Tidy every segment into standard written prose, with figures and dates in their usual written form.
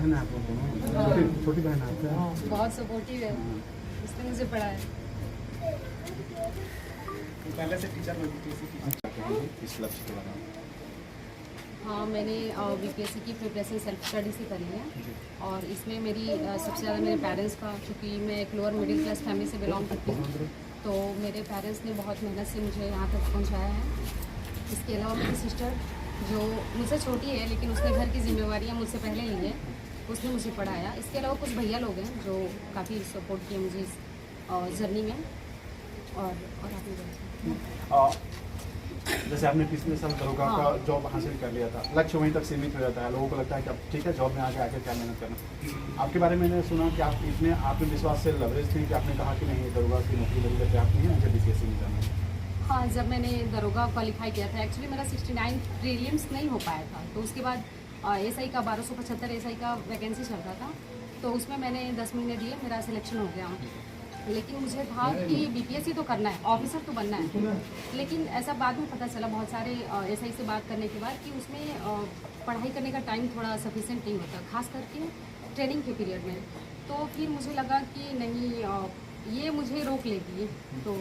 बहन है आप लोग दोनों? छोटी बहन है आपका? बहुत सपोर्टिव है, उसने मुझे पढ़ाया। पहले से टीचर में बीपीएससी इस लक्ष्य के बारे में? हाँ, मैंने बीपीएससी की प्रिपरेशन सेल्फ स्टडी से करी है और इसमें मेरी सबसे ज़्यादा मेरे पेरेंट्स का, क्योंकि मैं एक लोअर मिडिल क्लास फैमिली से बिलोंग करती हूँ, तो मेरे पेरेंट्स ने बहुत मेहनत से मुझे यहाँ तक पहुँचाया है। इसके अलावा मेरी सिस्टर जो मुझसे छोटी है लेकिन उसने घर की जिम्मेवारियाँ मुझसे पहले ली है, उसने मुझे पढ़ाया। इसके अलावा कुछ भैया लोग हैं जो काफ़ी सपोर्ट किए मुझे इस जर्नी में। और आपने जैसे आपने पिछले साल दरोगा का जॉब हासिल कर लिया था, लक्ष्य वहीं तक सीमित हो जाता है, लोगों को लगता है कि अब ठीक है जॉब में आगे क्या मेहनत करना। आपके बारे में मैंने सुना कि आप इतने आत्मविश्वास से लवरेज थे कि आपने कहा कि नहीं दरोगा की नौकरी मेरे लिए पर्याप्त नहीं है, मुझे बीपीएससी में जाना है। हाँ, जब मैंने दरोगा क्वालिफाई किया था, एक्चुअली मेरा 69 प्रीलिम्स नहीं हो पाया था, तो उसके बाद एसआई का 1275 एसआई का वैकेंसी चल रहा था, तो उसमें मैंने 10 महीने दिए, मेरा सिलेक्शन हो गया। लेकिन मुझे था कि बीपीएससी तो करना है, ऑफिसर तो बनना है, लेकिन ऐसा बाद में पता चला बहुत सारे एसआई से बात करने के बाद कि उसमें पढ़ाई करने का टाइम थोड़ा सफिशिएंट नहीं होता, खास करके ट्रेनिंग के पीरियड में। तो फिर मुझे लगा कि नहीं, ये मुझे रोक लेगी, तो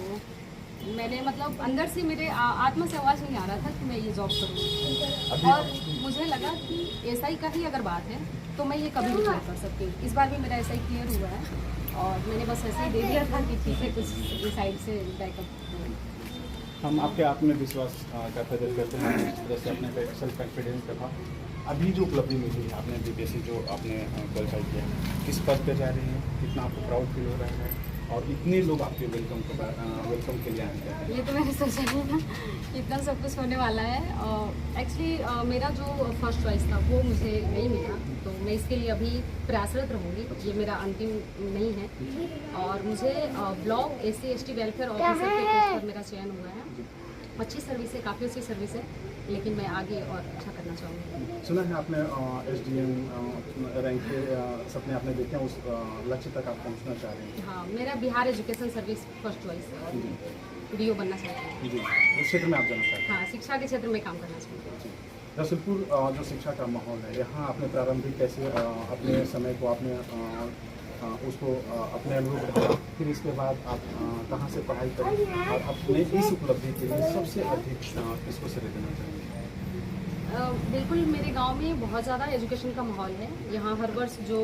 मैंने मतलब अंदर से मेरे आत्मा से आवाज़ नहीं आ रहा था कि मैं ये जॉब करूँ, और मुझे लगा कि एसआई का ही अगर बात है तो मैं ये कभी भी कर सकती हूँ। इस बार भी मेरा एसआई क्लियर हुआ है और मैंने बस ऐसे ही दे दिया था कि ठीक है, कुछ इस साइड से बैकअप। हम आपके आत्मविश्वास का कदर करते हैं, जिस तरह से अपने सेल्फ कॉन्फिडेंस का था। अभी जो उपलब्धि मिली है आपने बीपीएससी जो आपने क्वालिफाई किया, किस पद पर जा रही है, कितना आपको प्राउड फील हो रहा है और इतने लोग आपके वेलकम के लिए आए हैं? ये तो मैंने सोचा नहीं था इतना सब कुछ होने वाला है। एक्चुअली मेरा जो फर्स्ट चॉइस था वो मुझे नहीं मिला, तो मैं इसके लिए अभी प्रयासरत रहूँगी, ये मेरा अंतिम नहीं है। और मुझे ब्लॉक SC/ST वेलफेयर ऑफिसर के पोस्ट पर मेरा चयन हुआ है। अच्छी सर्विस है, काफ़ी अच्छी सर्विस है, लेकिन मैं आगे और अच्छा करना चाहूँगी। सुना है आपने SDM रैंक के सपने आपने देखे हैं, उस लक्ष्य तक आप पहुंचना चाह रहे हैं? हाँ, मेरा Bihar education service first choice है और DO बनना चाहती हूँ। जी, उस क्षेत्र में आप जाना चाहते हैं? हाँ, शिक्षा के क्षेत्र में काम करना चाहती हूँ। रसूलपुर जो शिक्षा का माहौल है, यहाँ आपने प्रारंभिक कैसे अपने समय को आपने उसको अपने अनुरूप रखा, फिर इसके बाद आप कहाँ से पढ़ाई करें और अपने इस उपलब्धि के लिए सबसे अधिक किसको श्रेय देना चाहेंगे? बिल्कुल, मेरे गांव में बहुत ज़्यादा एजुकेशन का माहौल है। यहाँ हर वर्ष जो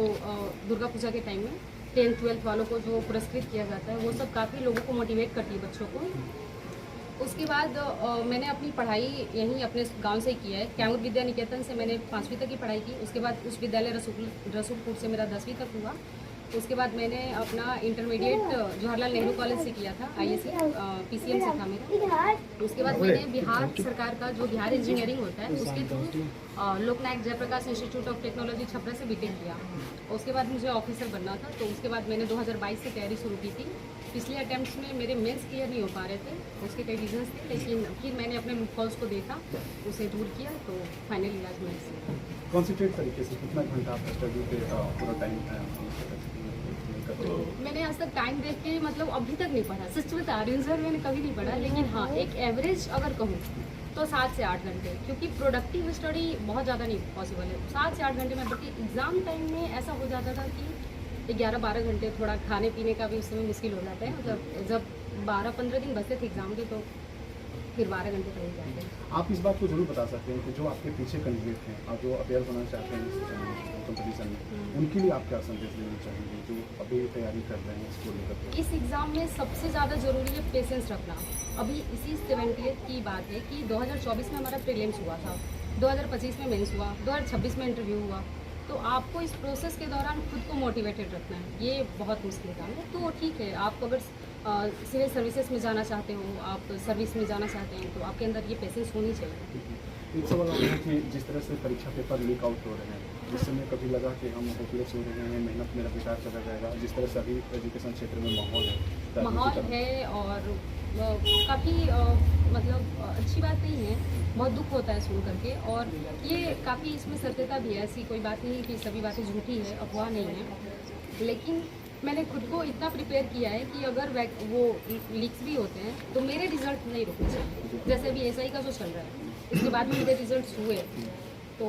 दुर्गा पूजा के टाइम में 10th 12th वालों को जो पुरस्कृत किया जाता है, वो सब काफ़ी लोगों को मोटिवेट करती है, बच्चों को। उसके बाद मैंने अपनी पढ़ाई यहीं अपने गांव से ही किया है। कैमूर विद्या निकेतन से मैंने 5वीं तक की पढ़ाई की। उसके बाद उच्च विद्यालय रसूलपुर से मेरा 10वीं तक हुआ। उसके बाद मैंने अपना इंटरमीडिएट जवाहरलाल नेहरू कॉलेज से किया था, ISC PCM से था मेरा। उसके बाद मैंने बिहार सरकार का जो बिहार इंजीनियरिंग होता है उसके through Loknayak Jayaprakash institute of technology Chhapra से बीटेक किया। उसके बाद मुझे ऑफिसर बनना था, तो उसके बाद मैंने 2022 से तैयारी शुरू की थी। पिछले अटैम्प्ट्स में मेरे मेंस क्लियर नहीं हो पा रहे थे, उसके कई रीजंस थे, लेकिन फिर मैंने अपने लूपहोल्स को देखा, उसे दूर किया, तो फाइनली आज मैं कॉन्सेंट्रेट तरीके से कितना घंटा आप स्टडी पे पूरा टाइम मैंने आज तक टाइम देख के मतलब अभी तक नहीं पढ़ा, सच बता रही हूँ सर, मैंने कभी नहीं पढ़ा। लेकिन हाँ, एक एवरेज अगर कहूँ तो 7 से 8 घंटे, क्योंकि प्रोडक्टिव स्टडी बहुत ज़्यादा नहीं पॉसिबल है। 7 से 8 घंटे में, बल्कि एग्ज़ाम टाइम में ऐसा हो जाता था कि 11-12 घंटे, थोड़ा खाने पीने का भी उस समय मुश्किल हो जाता है। मतलब जब 12-15 दिन बचते थे एग्ज़ाम के, तो फिर 12 घंटे तो हो जाते हैं। आप इस बात को जरूर बता सकते हैं कि जो आपके पीछे कैंडिडेट हैं और जो अपेयर होना चाहते हैं कंपटीशन में, उनके लिए आप क्या संदेश देना चाहेंगे जो अभी तैयारी कर रहे हैं इसको लेकर? इस एग्ज़ाम में सबसे ज़्यादा ज़रूरी है पेशेंस रखना। अभी इसी 70th की बात है कि 2024 में हमारा प्रीलिम्स हुआ था, 2025 में मेंस हुआ, 2026 में इंटरव्यू हुआ। तो आपको इस प्रोसेस के दौरान खुद को मोटिवेटेड रखना है, ये बहुत मुश्किल काम है। तो ठीक है, आप अगर सिविल सर्विसेज में जाना चाहते हो, आप सर्विस में जाना चाहते हैं, तो आपके अंदर ये पेशेंस होनी चाहिए। एक सवाल है कि जिस तरह से परीक्षा पेपर लीक आउट हो रहे हैं, जिस समय कभी लगा कि हम होपलेस हो रहे हैं, मेहनत मेरा बेकार चला जाएगा, जिस तरह से अभी एजुकेशन क्षेत्र में माहौल है और काफ़ी मतलब अच्छी बात नहीं है, बहुत दुख होता है सुन करके। और ये काफ़ी इसमें सत्यता भी है, ऐसी कोई बात नहीं कि सभी बातें झूठी है, अफवाह नहीं है। लेकिन मैंने खुद को इतना प्रिपेयर किया है कि अगर वो लीक्स भी होते हैं तो मेरे रिजल्ट नहीं रुकने चाहिए। जैसे अभी SI का जो चल रहा है, इसके बाद में मेरे रिजल्ट्स हुए, तो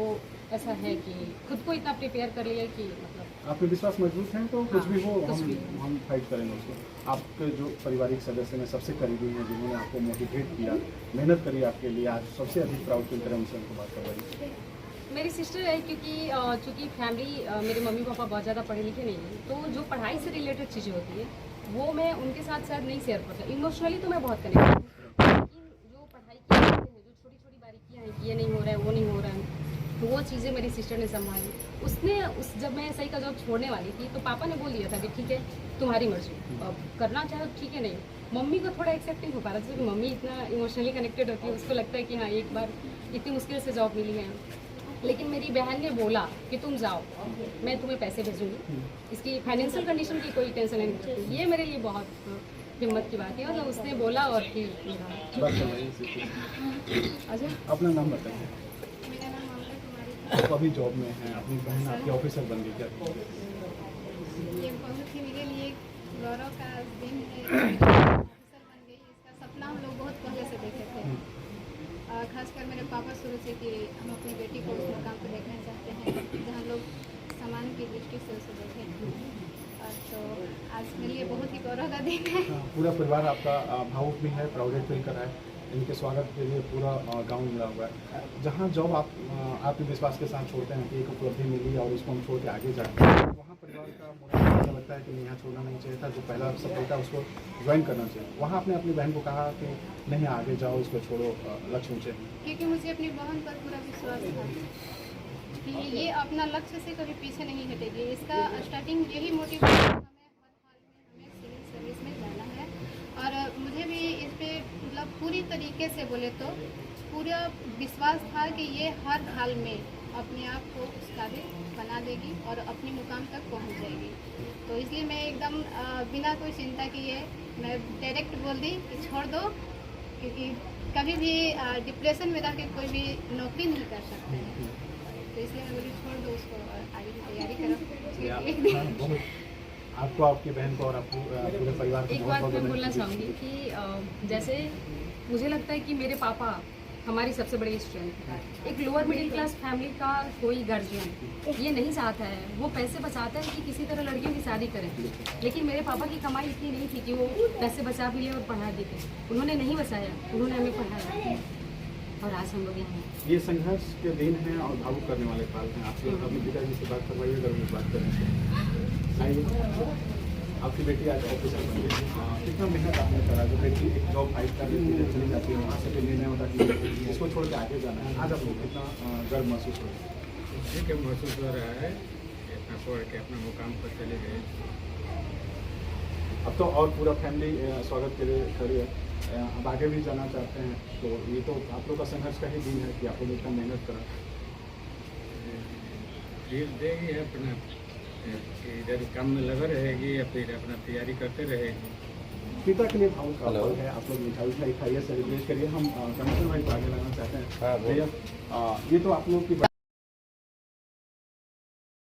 ऐसा है कि खुद को इतना प्रिपेयर कर लिया कि मतलब आप में विश्वास मजबूत है तो कुछ हाँ, भी हो कुछ भी। हम फाइट करेंगे उसको। आपके जो पारिवारिक सदस्य हैं सबसे करीबी हैं जिन्होंने आपको मोटिवेट किया, मेहनत करी आपके लिए, आज सबसे अधिक प्राउड फील करें उनसे हमको बात करवाइए। मेरी सिस्टर है, क्योंकि चूँकि फैमिली मेरे मम्मी पापा बहुत ज़्यादा पढ़े लिखे नहीं हैं, तो जो पढ़ाई से रिलेटेड चीज़ें होती है वो मैं उनके साथ शायद नहीं शेयर करता। इमोशनली तो मैं बहुत कनेक्ट हूँ, लेकिन जो पढ़ाई की बातें हैं, जो छोटी छोटी बारीकियाँ हैं कि ये नहीं हो रहा है, वो नहीं हो रहा है, तो वो चीज़ें मेरी सिस्टर ने संभाली। उसने जब मैं सही का जॉब छोड़ने वाली थी तो पापा ने बोल दिया था कि ठीक है तुम्हारी मर्जी, अब करना चाहो ठीक है, नहीं। मम्मी को थोड़ा एक्सेप्ट नहीं हो पा रहा था, क्योंकि मम्मी इतना इमोशनली कनेक्टेड होती है, उसको लगता है कि हाँ एक बार इतनी मुश्किल से जॉब मिली है। लेकिन मेरी बहन ने बोला कि तुम जाओ, मैं तुम्हें पैसे भेजूंगी, इसकी फाइनेंशियल कंडीशन की कोई टेंशन नहीं करती। ये मेरे लिए बहुत हिम्मत की बात है, मतलब उसने बोला और फिर बात करवाइए। अच्छा। अपना नाम बताइए। मेरा नाम ममता कुमारी है। आप अभी जॉब में हैं, अपनी बहन आपके ऑफिसर बन गई, क्या ये बहुत ही मेरे लिए गौरव का दिन है। ऑफिसर बन गई, इसका सपना हम लोग बहुत पहले से देखे थे। खासकर मेरे पापा शुरू से कि हम अपनी बेटी को उस मुकाम पर देखना चाहते हैं जहाँ लोग सम्मान की दृष्टि से उसे देखें। तो आज मेरे लिए बहुत ही गौरव का दिन है। पूरा परिवार आपका भावुक भी है, प्राउडेड फील कर रहा है। इनके स्वागत के लिए पूरा गांव मिला हुआ है। जहां जॉब आप आपके विश्वास के साथ छोड़ते हैं कि एक उपलब्धि मिली और उसको हम छोड़ के आगे जाएँ, वहाँ परिवार का मुझे ऐसा लगता है कि नहीं, यहाँ छोड़ना नहीं चाहिए था। जो पहला सफलता उसको ज्वाइन करना चाहिए। वहाँ आपने अपनी बहन को कहा कि नहीं आगे जाओ, उसको छोड़ो, लक्ष्य ऊँचे। क्योंकि मुझे अपनी बहन पर पूरा विश्वास था कि ये अपना लक्ष्य से कभी पीछे नहीं हटेगी। इसका स्टार्टिंग यही मोटिव हमें हर हाल में हमें सिविल सर्विस में जाना है, और मुझे भी इस पर मतलब पूरी तरीके से बोले तो पूरा विश्वास था कि ये हर हाल में अपने आप को उस काबिल बना देगी और अपनी मुकाम तक पहुंच जाएगी। तो इसलिए मैं एकदम बिना कोई चिंता किए मैं डायरेक्ट बोल दी कि छोड़ दो, क्योंकि कभी भी डिप्रेशन में रह के कोई भी नौकरी नहीं कर सकते हैं। तो इसलिए मैं बोली छोड़ दो उसको और आगे की तैयारी करो। आपको, आपकी बहन को और आपको पूरे परिवार को एक बात मैं बोलना चाहूँगी कि जैसे मुझे लगता है कि मेरे पापा हमारी सबसे बड़ी स्ट्रेंथ है। एक लोअर मिडिल क्लास फैमिली का कोई गार्जियन ये नहीं चाहता है, वो पैसे बचाता है कि किसी तरह लड़कियों की शादी करें, लेकिन मेरे पापा की कमाई इतनी नहीं थी कि वो पैसे बचा भी लिए और पढ़ा भी थे। उन्होंने नहीं बचाया, उन्होंने हमें पढ़ाया और आज हम लोग यहाँ हैं। ये संघर्ष के दिन हैं और भावुक करने वाले पल हैं। आप अपने पिताजी से बात करवाइए, अगर उनसे बात करें। आइए, आपकी बेटी आज ऑफिसर बन गई। कितना मेहनत आपने करा, जो बेटी एक जॉब फाइट कर रही थी, चली जाती है, वहाँ से फिर निर्णय होता कि इसको छोड़ के आगे जाना है। आज आपको कितना गर्व महसूस हो रहा है? ठीक है, महसूस हो रहा है कि अपना पढ़ के अपना मुकाम पर चले गए। अब तो और पूरा फैमिली स्वागत के लिए खड़ी है। अब आगे भी जाना चाहते हैं, तो ये तो आप लोग का संघर्ष का ही दिन है कि आप लोग इतना मेहनत करा। धीरे देगी अपना कि इधर काम में लगा रहेगी या फिर अपना तैयारी करते रहेगी। पिता के लिए भावुक का पल है। आप लोग मिठाई उठाई खाइए, सेलिब्रेट करिए। हम कमिश्नर भाई को आगे लाना चाहते हैं। भैया, ये तो आप लोग की